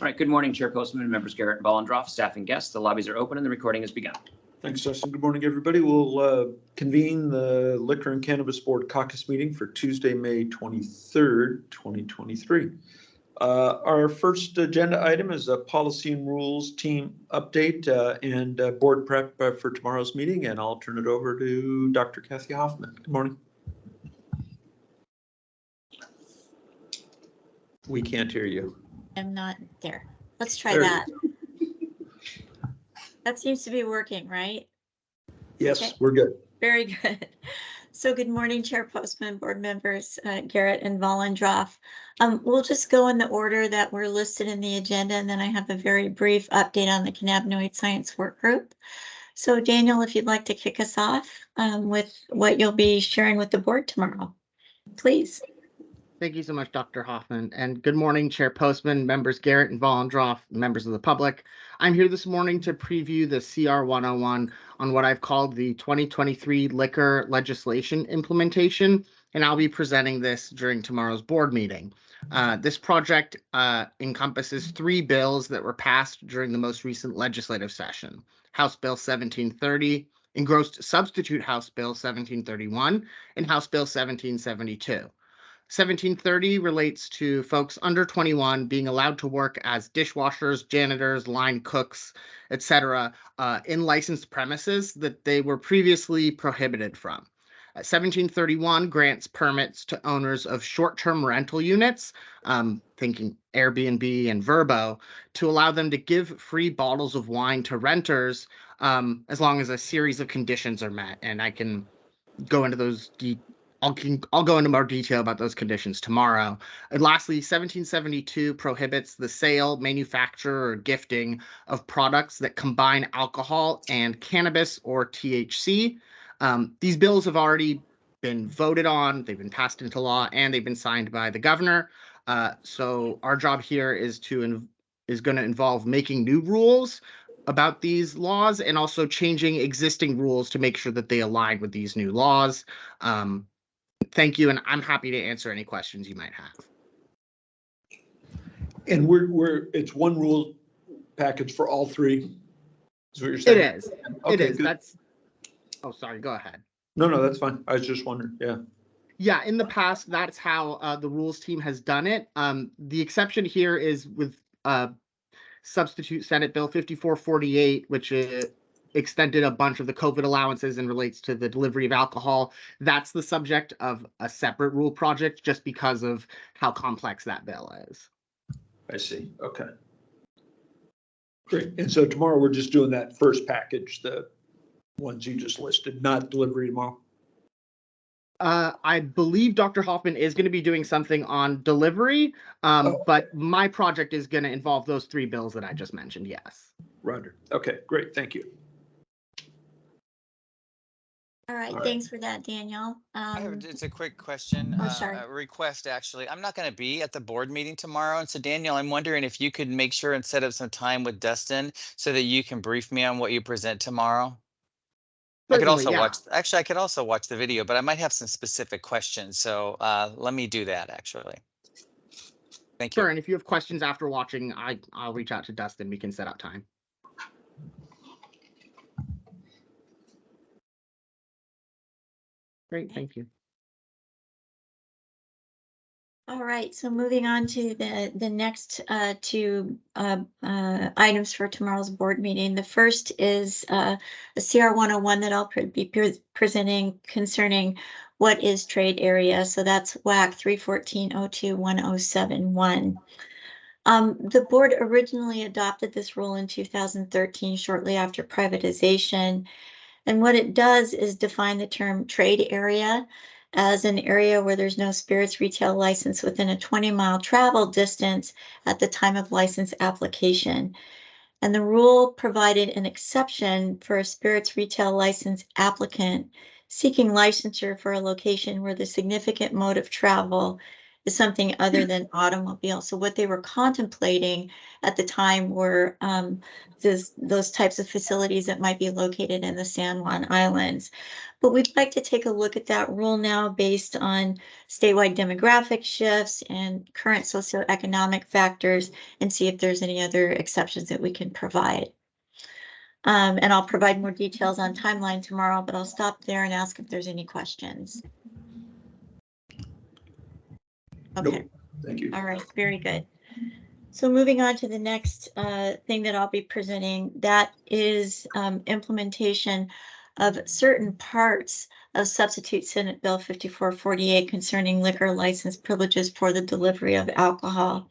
All right, good morning, Chair Postman and members Garrett and Bollendroff, staff and guests. The lobbies are open and the recording has begun. Thanks, Justin. Good morning, everybody. We'll convene the Liquor and Cannabis Board Caucus meeting for Tuesday, May 23rd, 2023. Our first agenda item is a policy and rules team update and board prep for tomorrow's meeting, and I'll turn it over to Dr. Kathy Hoffman. Good morning. We can't hear you. I'm not there. Let's try There that. That seems to be working, right? Yes, Okay. We're good. Very good. So good morning, Chair Postman, board members, Garrett and Bollendroff. We'll just go in the order that we're listed in the agenda, and then I have a very brief update on the cannabinoid science work group. So Daniel, if you'd like to kick us off with what you'll be sharing with the board tomorrow, please. Thank you so much, Dr. Hoffman, and good morning, Chair Postman, members Garrett and Bollendroff, members of the public. I'm here this morning to preview the CR 101 on what I've called the 2023 liquor legislation implementation, and I'll be presenting this during tomorrow's board meeting. This project encompasses 3 bills that were passed during the most recent legislative session: House Bill 1730, Engrossed Substitute House Bill 1731, and House Bill 1772. 1730 relates to folks under 21 being allowed to work as dishwashers, janitors, line cooks, etc. In licensed premises that they were previously prohibited from. 1731 grants permits to owners of short-term rental units, thinking Airbnb and Vrbo, to allow them to give free bottles of wine to renters as long as a series of conditions are met. And I can go into those I'll go into more detail about those conditions tomorrow. And lastly, 1772 prohibits the sale, manufacture, or gifting of products that combine alcohol and cannabis or THC. These bills have already been voted on, they've been passed into law, and they've been signed by the governor. So our job here is going to involve making new rules about these laws and also changing existing rules to make sure that they align with these new laws. Thank you, and I'm happy to answer any questions you might have. And it's one rule package for all 3. Is what you're saying? It is. Okay, it is. Good. That's. Oh, sorry. Go ahead. No, that's fine. I was just wondering. Yeah. Yeah, in the past, that's how the rules team has done it. The exception here is with Substitute Senate Bill 5448, which extended a bunch of the COVID allowances and relates to the delivery of alcohol. That's the subject of a separate rule project just because of how complex that bill is. I see. Okay. Great. And so tomorrow we're just doing that first package, the ones you just listed, not delivery tomorrow. I believe Dr. Hoffman is going to be doing something on delivery, but my project is going to involve those 3 bills that I just mentioned, yes. Roger. Okay, great. Thank you. All right, thanks for that, Daniel. It's a quick question, a request actually. I'm not going to be at the board meeting tomorrow, and so Daniel, I'm wondering if you could make sure and set up some time with Dustin so that you can brief me on what you present tomorrow. Certainly, I could also watch the video, but I might have some specific questions, so let me do that actually. Thank you. Sure, and if you have questions after watching, I'll reach out to Dustin. We can set up time. Great, thank you. All right, so moving on to the next 2 items for tomorrow's board meeting. The first is a CR 101 that I'll be presenting concerning what is trade area. So that's WAC 314.02.1071. The board originally adopted this rule in 2013, shortly after privatization. And what it does is define the term trade area as an area where there's no spirits retail license within a 20-mile travel distance at the time of license application. And the rule provided an exception for a spirits retail license applicant seeking licensure for a location where the significant mode of travel is something other than automobile. So what they were contemplating at the time were those types of facilities that might be located in the San Juan Islands. But we'd like to take a look at that rule now based on statewide demographic shifts and current socioeconomic factors and see if there's any other exceptions that we can provide. And I'll provide more details on timeline tomorrow, but I'll stop there and ask if there's any questions. Okay. Nope. Thank you. All right, very good. So moving on to the next thing that I'll be presenting, that is implementation of certain parts of Substitute Senate Bill 5448 concerning liquor license privileges for the delivery of alcohol.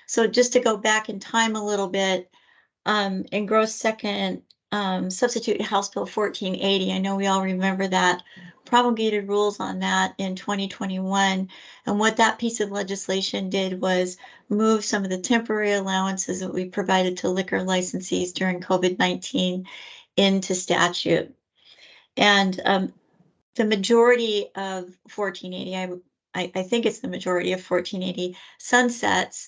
So just to go back in time a little bit, in gross second Substitute House Bill 1480, I know we all remember that, promulgated rules on that in 2021. And what that piece of legislation did was move some of the temporary allowances that we provided to liquor licensees during COVID-19 into statute. And the majority of 1480, I think it's the majority of 1480, sunsets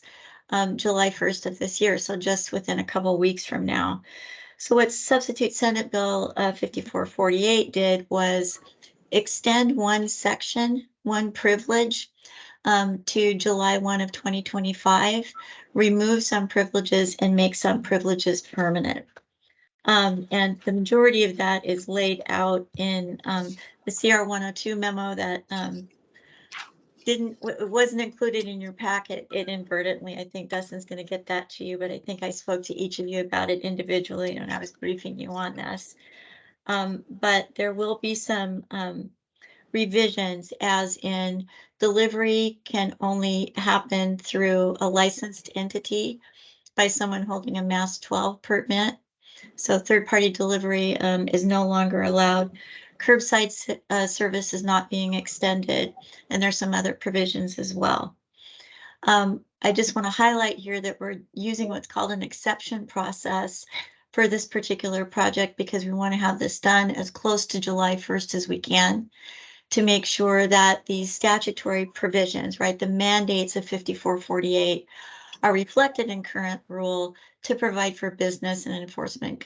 July 1st of this year, so just within a couple of weeks from now. So what Substitute Senate Bill 5448 did was extend one section, one privilege to July 1 of 2025, remove some privileges and make some privileges permanent. And the majority of that is laid out in the CR 102 memo that wasn't included in your packet. It inadvertently, I think Dustin's going to get that to you, but I think I spoke to each of you about it individually when I was briefing you on this. But there will be some revisions, as in delivery can only happen through a licensed entity by someone holding a Mass 12 permit. So third-party delivery is no longer allowed. Curbside service is not being extended, and there's some other provisions as well. I just want to highlight here that we're using what's called an exception process for this particular project because we want to have this done as close to July 1st as we can to make sure that these statutory provisions, right, the mandates of 5448 are reflected in current rule to provide for business and enforcement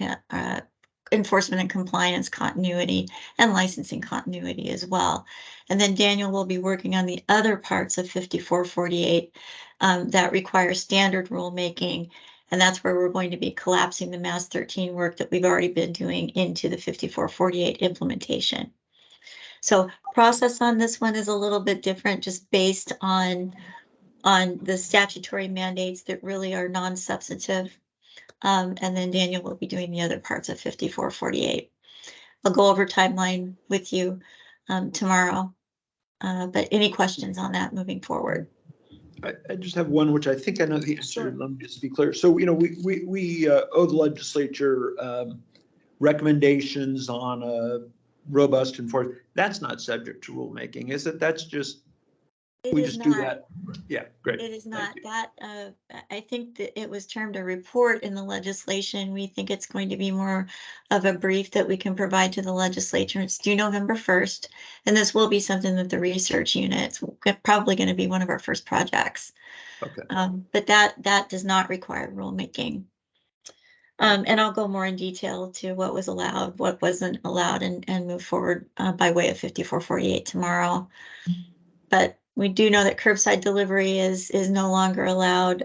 and compliance continuity and licensing continuity as well. And then Daniel will be working on the other parts of 5448 that require standard rulemaking. And that's where we're going to be collapsing the Mass 13 work that we've already been doing into the 5448 implementation. So process on this one is a little bit different just based on the statutory mandates that really are non-substantive. And then Daniel will be doing the other parts of 5448. I'll go over timeline with you tomorrow. But any questions on that moving forward? I just have one, which I think I know the answer. Sure. Let me just be clear. So, you know, we owe the legislature recommendations on a robust enforcement. That's not subject to rulemaking, is it? That's just, we just do that. Yeah, great. It is not that. I think that it was termed a report in the legislation. We think it's going to be more of a brief that we can provide to the legislature. It's due November 1st, and this will be something that the research unit's probably going to be one of our first projects. Okay. But that does not require rulemaking. And I'll go more in detail to what was allowed, what wasn't allowed, and move forward by way of 5448 tomorrow. But we do know that curbside delivery is no longer allowed.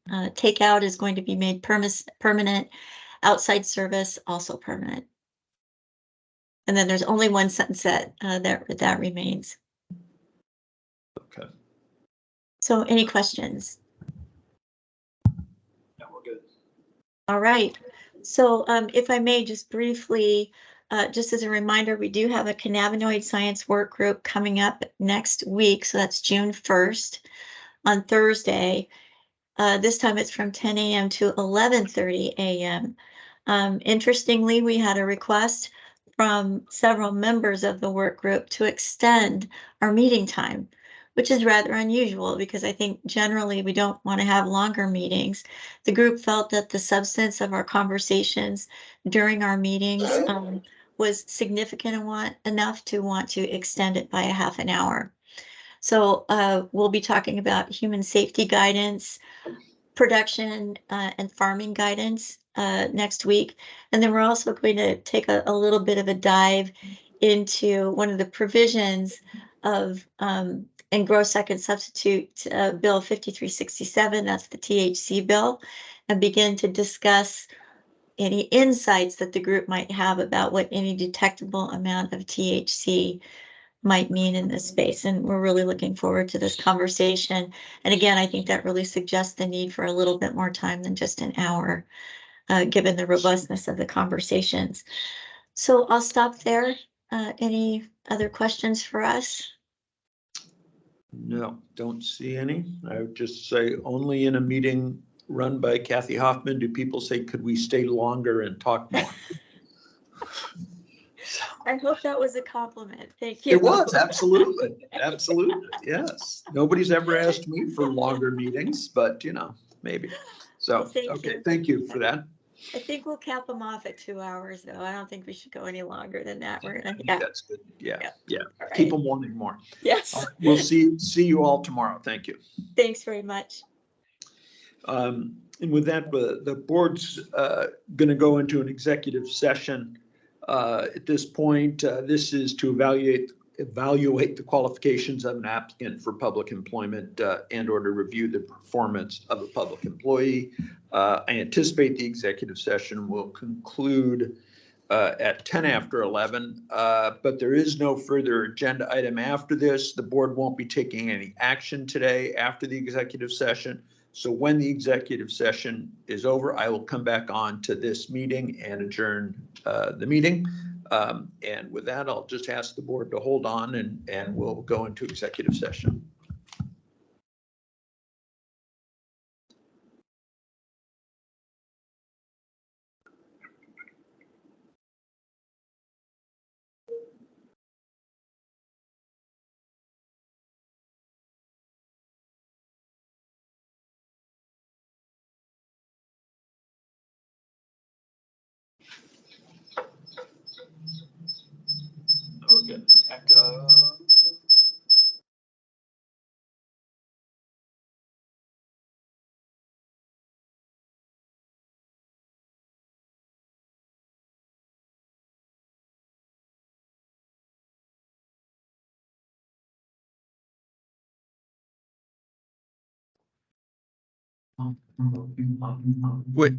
Takeout is going to be made permanent. Outside service also permanent. And then there's only one sunset that remains. Okay. So any questions? No, we're good. All right. So if I may just briefly, just as a reminder, we do have a cannabinoid science work group coming up next week. So that's June 1st on Thursday. This time it's from 10 a.m. to 11:30 a.m. Interestingly, we had a request from several members of the work group to extend our meeting time, which is rather unusual because I think generally we don't want to have longer meetings. The group felt that the substance of our conversations during our meetings was significant enough to want to extend it by a half an hour. So we'll be talking about human safety guidance, production and farming guidance next week. And then we're also going to take a little bit of a dive into one of the provisions of and grow second substitute bill 5367, that's the THC bill, and begin to discuss any insights that the group might have about what any detectable amount of THC might mean in this space. And we're really looking forward to this conversation. And again, I think that really suggests the need for a little bit more time than just an hour, given the robustness of the conversations. So I'll stop there. Any other questions for us? No, don't see any. I would just say only in a meeting run by Kathy Hoffman do people say, could we stay longer and talk more? I hope that was a compliment. Thank you. It was, absolutely. Absolutely. Yes. Nobody's ever asked me for longer meetings, but maybe. So, okay, thank you for that. I think we'll cap them off at 2 hours, though. I don't think we should go any longer than that. We're gonna, That's good. Yeah. Right. Keep them wanting more. Yes. Right. We'll see you all tomorrow. Thank you. Thanks very much. And with that, the board's going to go into an executive session. At this point, this is to evaluate the qualifications of an applicant for public employment and or to review the performance of a public employee. I anticipate the executive session will conclude at 10 after 11, but there is no further agenda item after this. The board won't be taking any action today after the executive session. So when the executive session is over, I will come back on to this meeting and adjourn the meeting. And with that, I'll just ask the board to hold on and we'll go into executive session. Okay. Echo. Wait.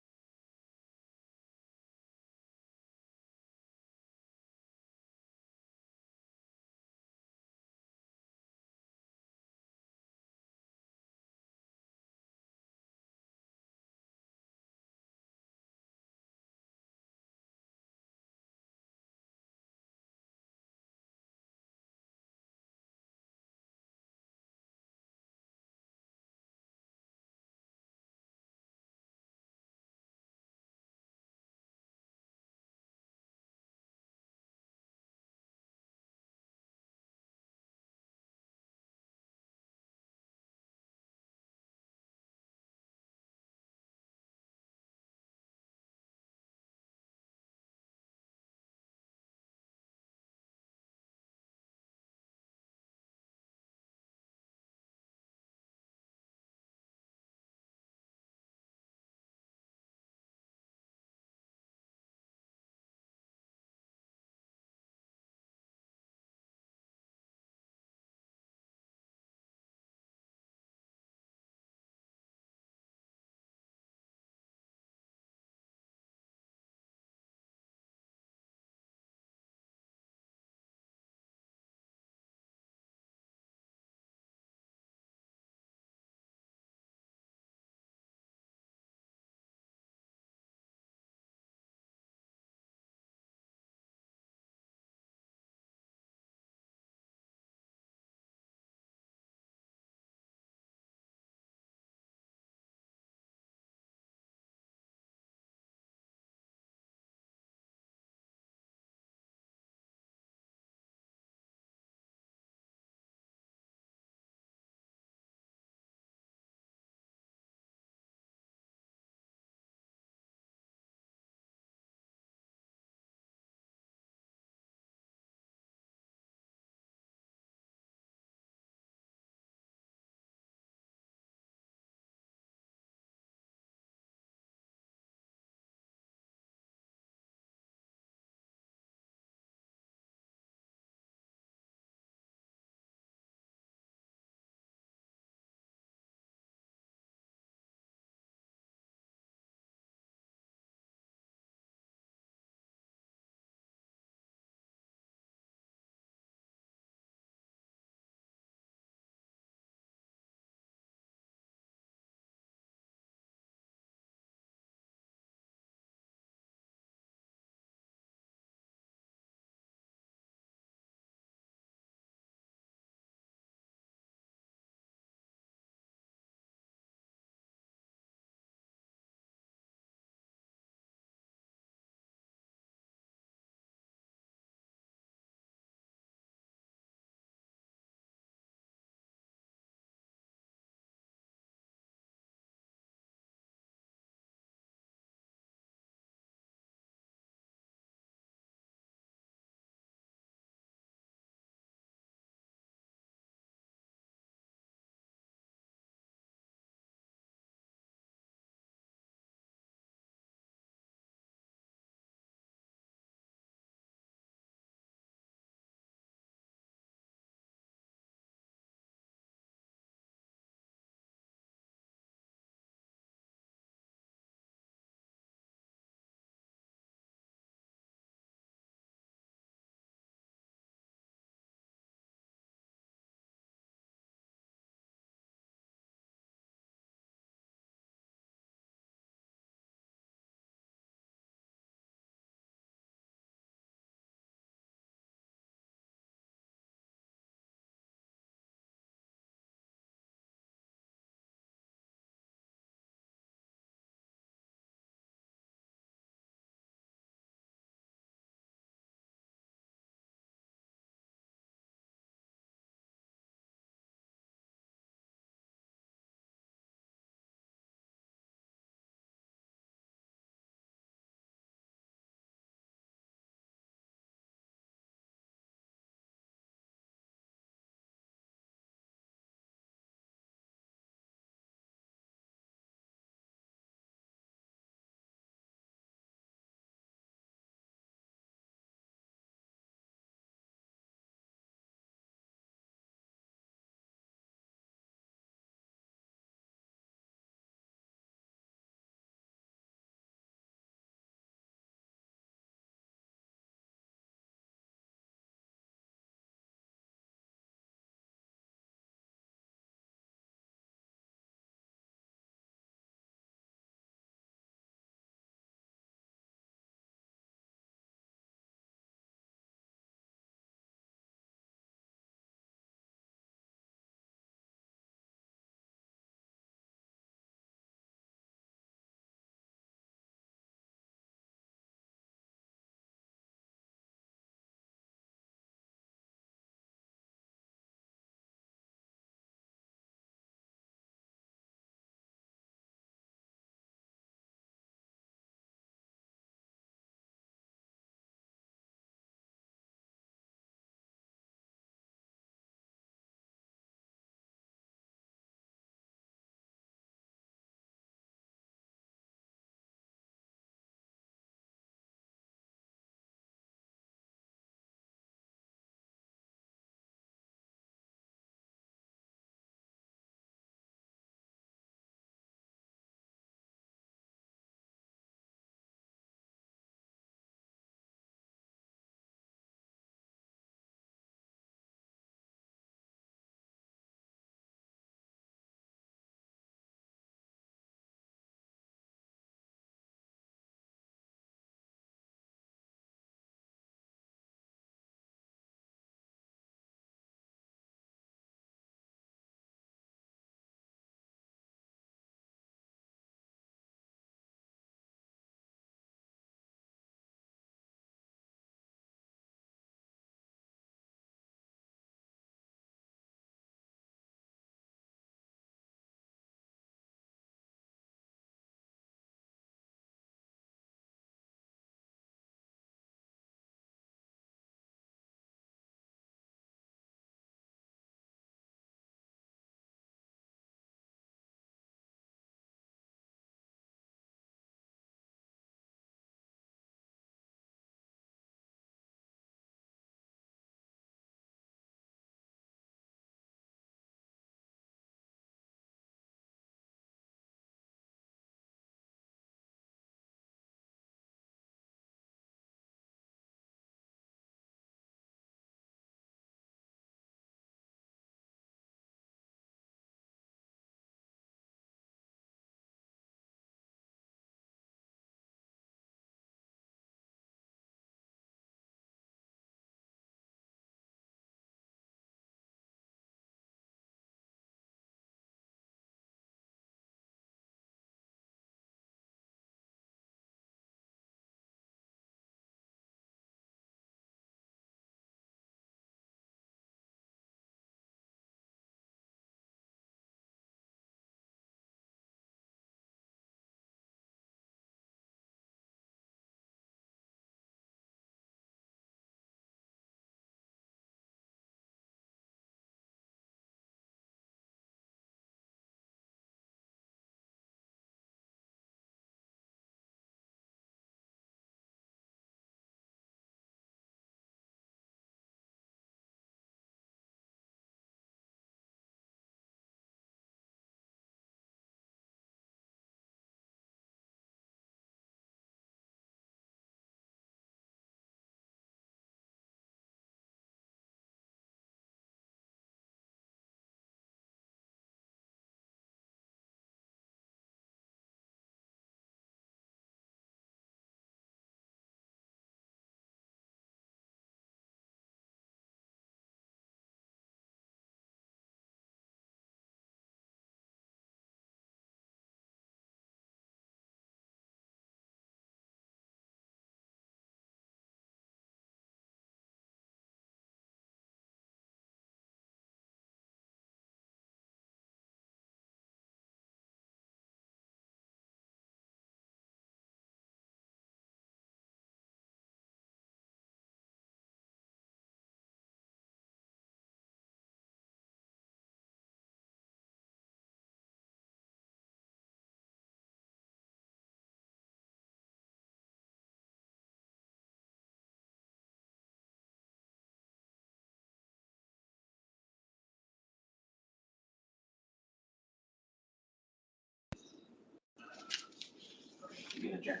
Meeting adjourned.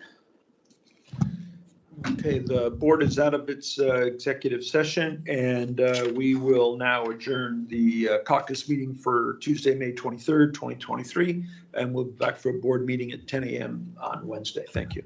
Okay, the board is out of its executive session, and we will now adjourn the caucus meeting for Tuesday, May 23rd, 2023, and we'll be back for a board meeting at 10 a.m. on Wednesday. Thank you.